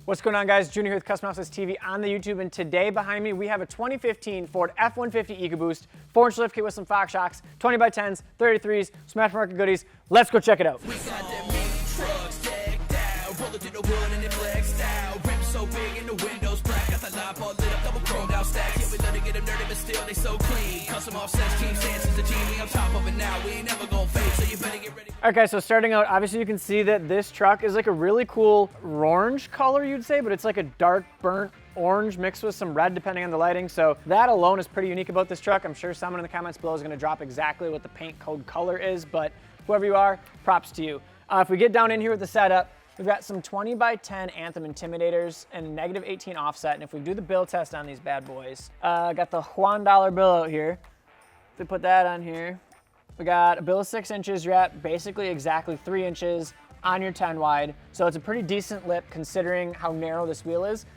What's going on, guys? Junior here with Custom Offsets TV on the YouTube, and today behind me we have a 2015 Ford F150 EcoBoost 4-inch lift kit with some Fox shocks, 20x10s, 33s, some aftermarket goodies. Let's go check it out. So big in the windows black, got the light bulb lit up, double chromed out stacks. Yeah, we let it get them dirty, but still they so clean. Custom offsets, Team Stances, the team, we on top of it now. We ain't never gonna fade, so you better get ready. Okay, so starting out, obviously you can see that this truck is like a really cool orange color, you'd say, but it's like a dark burnt orange mixed with some red depending on the lighting. So that alone is pretty unique about this truck. I'm sure someone in the comments below is gonna drop exactly what the paint code color is, but whoever you are, props to you. If we get down in here with the setup, we've got some 20x10 Anthem Intimidators and a -18 offset. And if we do the bill test on these bad boys, got the $1 bill out here. If we put that on here, we got a bill of 6 inches. You're at basically exactly 3 inches on your 10 wide. So it's a pretty decent lip considering how narrow this wheel is.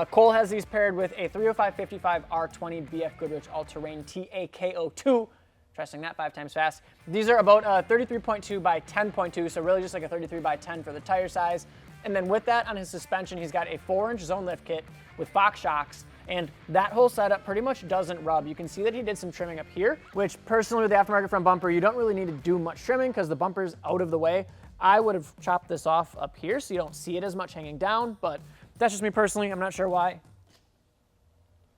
Cole has these paired with a 305/55 R20 BF Goodrich All-Terrain TAKO2. Pressing that 5 times fast. These are about 33.2 by 10.2, so really just like a 33 by 10 for the tire size. And then with that on his suspension, he's got a 4-inch zone lift kit with Fox shocks, and that whole setup pretty much doesn't rub. You can see that he did some trimming up here, which personally with the aftermarket front bumper, you don't really need to do much trimming because the bumper's out of the way. I would have chopped this off up here so you don't see it as much hanging down, but that's just me personally. I'm not sure why.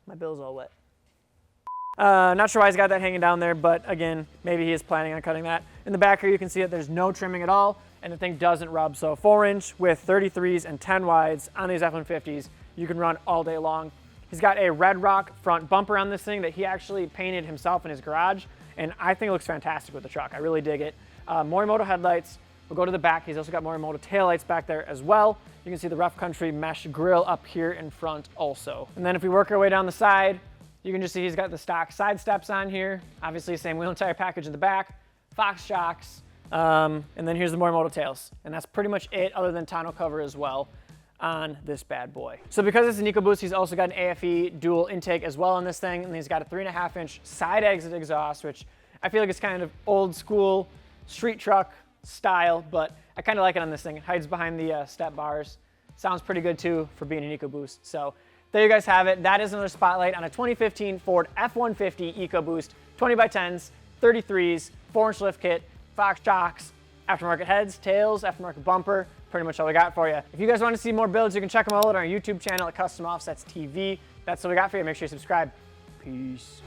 My bill's all wet. Not sure why he's got that hanging down there, but again, maybe he is planning on cutting that. In the back here, you can see that there's no trimming at all, and the thing doesn't rub. So 4-inch with 33s and 10 wides on these F150s, you can run all day long. He's got a Red Rock front bumper on this thing that he actually painted himself in his garage, and I think it looks fantastic with the truck. I really dig it. Morimoto headlights. We'll go to the back. He's also got Morimoto taillights back there as well. You can see the Rough Country mesh grille up here in front also. And then if we work our way down the side, you can just see he's got the stock side steps on here. Obviously, same wheel and tire package in the back, Fox shocks, and then here's the Morimoto tails. And that's pretty much it, other than tonneau cover as well on this bad boy. So because it's an EcoBoost, he's also got an AFE dual intake as well on this thing, and he's got a 3.5-inch side exit exhaust, which I feel like is kind of old school street truck style, but I kind of like it on this thing. It hides behind the step bars. Sounds pretty good too for being an EcoBoost. So there you guys have it. That is another spotlight on a 2015 Ford F150 EcoBoost 20x10s, 33s, 4-inch lift kit, Fox shocks, aftermarket heads, tails, aftermarket bumper. Pretty much all we got for you. If you guys want to see more builds, you can check them all out on our YouTube channel at Custom Offsets TV. That's what we got for you. Make sure you subscribe. Peace.